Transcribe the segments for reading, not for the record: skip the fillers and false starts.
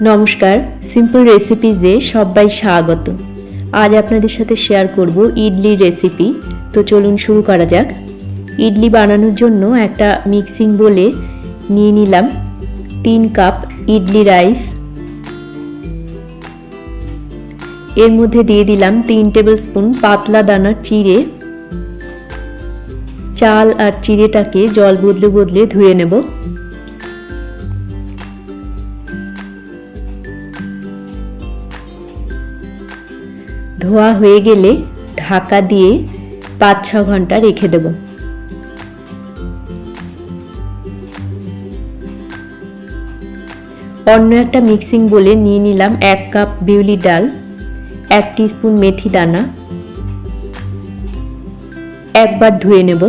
নমস্কার, সিম্পল রেসিপিজে সবাই স্বাগত। আজ আপনাদের সাথে শেয়ার করব ইডলির রেসিপি। তো চলুন শুরু করা যাক। ইডলি বানানোর জন্য একটা মিক্সিং বোলে নিয়ে নিলাম 3 কাপ ইডলি রাইস। এর মধ্যে দিয়ে দিলাম 3 টেবিল স্পুন পাতলা দানা চিড়ে। চাল আর চিড়েটাকে জল বদলে বদলে ধুয়ে নেব। ধোয়া হয়ে গেলে ঢাকা দিয়ে 5-6 ঘন্টা রেখে দেব। অন্য একটা মিক্সিং বোলে নিয়ে নিলাম 1 কাপ বিউলি ডাল, 1 টিস্পুন মেথি দানা। একবার ধুয়ে নেব।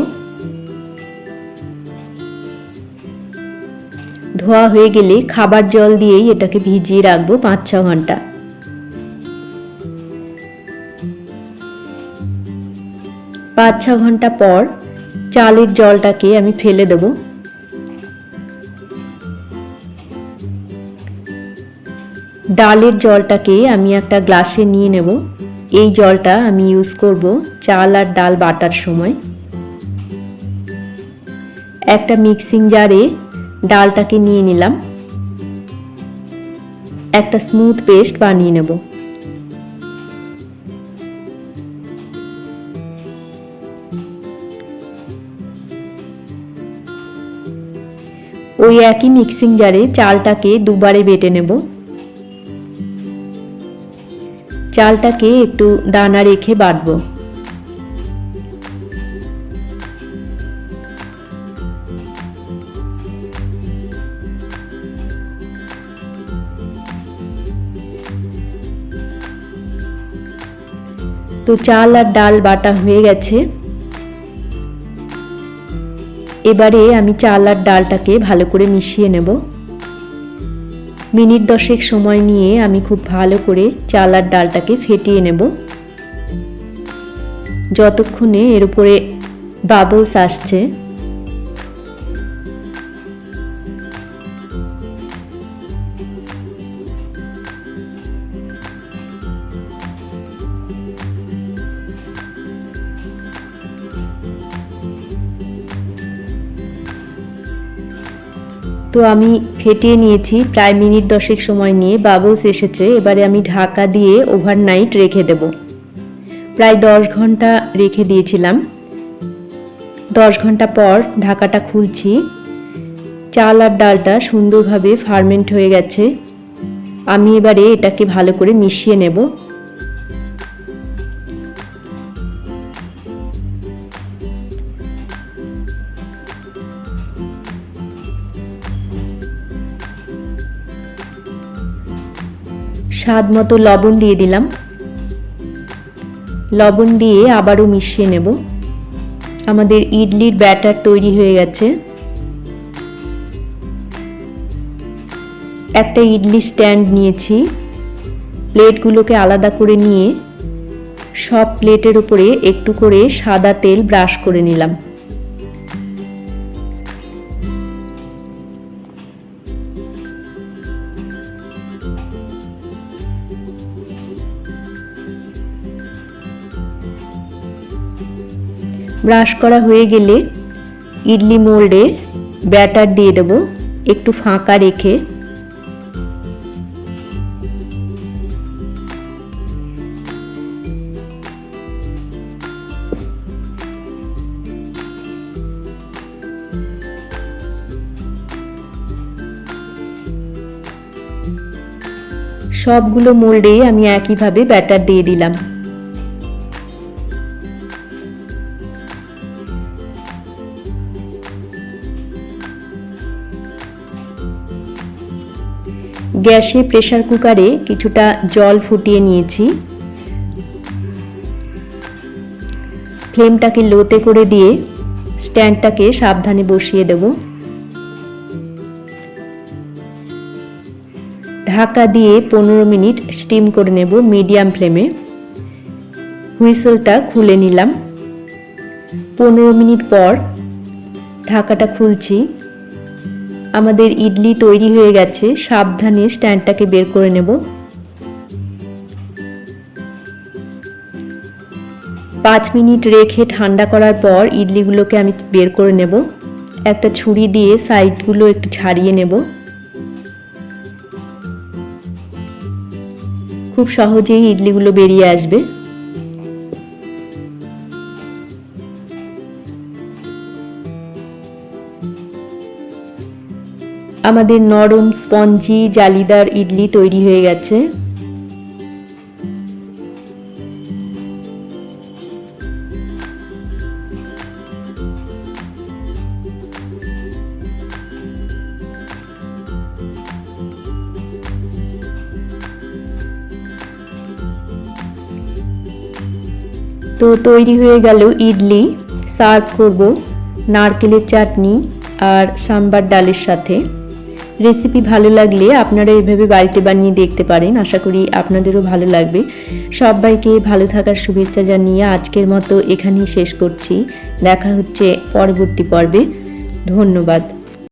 ধোয়া হয়ে গেলে খাবার জল দিয়েই এটাকে ভিজিয়ে রাখবো 5-6 ঘন্টা। 5-6 ঘন্টা পর চালের জলটাকে আমি ফেলে দেব। ডালের জলটাকে আমি একটা গ্লাসে নিয়ে নেব। এই জলটা আমি ইউজ করব চাল আর ডাল বাটার সময়। একটা মিক্সিং জারে ডালটাকে নিয়ে নিলাম। একটা স্মুথ পেস্ট বানিয়ে নেব। ওই একই মিক্সিং জারে চালটাকে দুবারে বেটে নেব। চালটাকে একটু দানা রেখে বাটবো। তো চাল আর ডাল বাটা হয়ে গেছে। এবারে আমি চাল আর ডালটাকে ভালো করে মিশিয়ে নেব। মিনিট 10 সময় নিয়ে আমি খুব ভালো করে চাল আর ডালটাকে ফেটিয়ে নেব, যতক্ষণে এর উপরে বাবলস আসছে। তো আমি ফেটিয়ে নিয়েছি প্রায় মিনিট 10 সময় নিয়ে বাবলস এসেছে। এবারে আমি ঢাকা দিয়ে ওভারনাইট রেখে দেব। প্রায় 10 ঘন্টা রেখে দিয়েছিলাম। 10 ঘন্টা পর ঢাকাটা খুলছি। চাল আর ডালটা সুন্দরভাবে ফার্মেন্ট হয়ে গেছে। আমি এবারে এটাকে ভালো করে মিশিয়ে নেব। স্বাদ মতো লবণ দিয়ে দিলাম। লবণ দিয়ে আবারও মিশিয়ে নেব। আমাদের ইডলির ব্যাটার তৈরি হয়ে গেছে। একটা ইডলি স্ট্যান্ড নিয়েছি। প্লেটগুলোকে আলাদা করে নিয়ে সব প্লেটের উপরে একটু করে সাদা তেল ব্রাশ করে নিলাম। ব্রাশ করা হয়ে গেলে ইডলি মোল্ডে ব্যাটার দিয়ে দেব, একটু ফাঁকা রেখে। সবগুলো মোল্ডে আমি একইভাবে ব্যাটার দিয়ে দিলাম। গ্যাসে প্রেসার কুকারে কিছুটা জল ফুটিয়ে নিয়েছি। ফ্লেমটাকে লোতে করে দিয়ে স্ট্যান্ডটাকে সাবধানে বসিয়ে দেব। ঢাকা দিয়ে 15 মিনিট স্টিম করে নেব মিডিয়াম ফ্লেমে। হুইসেলটা খুলে নিলাম। 15 মিনিট পর ঢাকাটা খুলছি। আমাদের ইডলি তৈরি হয়ে গেছে। সাবধানে স্ট্যান্ডটাকে বের করে নেব। 5 মিনিট রেখে ঠান্ডা করার পর ইডলিগুলোকে আমি বের করে নেব। একটা ছুরি দিয়ে সাইডগুলো একটু ছাড়িয়ে নেব। খুব সহজেই ইডলিগুলো বেরিয়ে আসবে। আমাদের নরম স্পঞ্জি জালিদার ইডলি তৈরি হয়ে গেছে। তো তৈরি হয়ে গেল ইডলি। সার্ভ করব নারকেলের চাটনি আর সাম্বার ডালের সাথে। রেসিপি ভালো লাগলে আপনারা এভাবে বাড়িতে বানিয়ে দেখতে পারেন। আশা করি আপনাদেরও ভালো লাগবে। সবাইকে ভালো থাকার শুভেচ্ছা জানিয়ে আজকের মতো এখানেই শেষ করছি। দেখা হচ্ছে পরবর্তী পর্বে। ধন্যবাদ।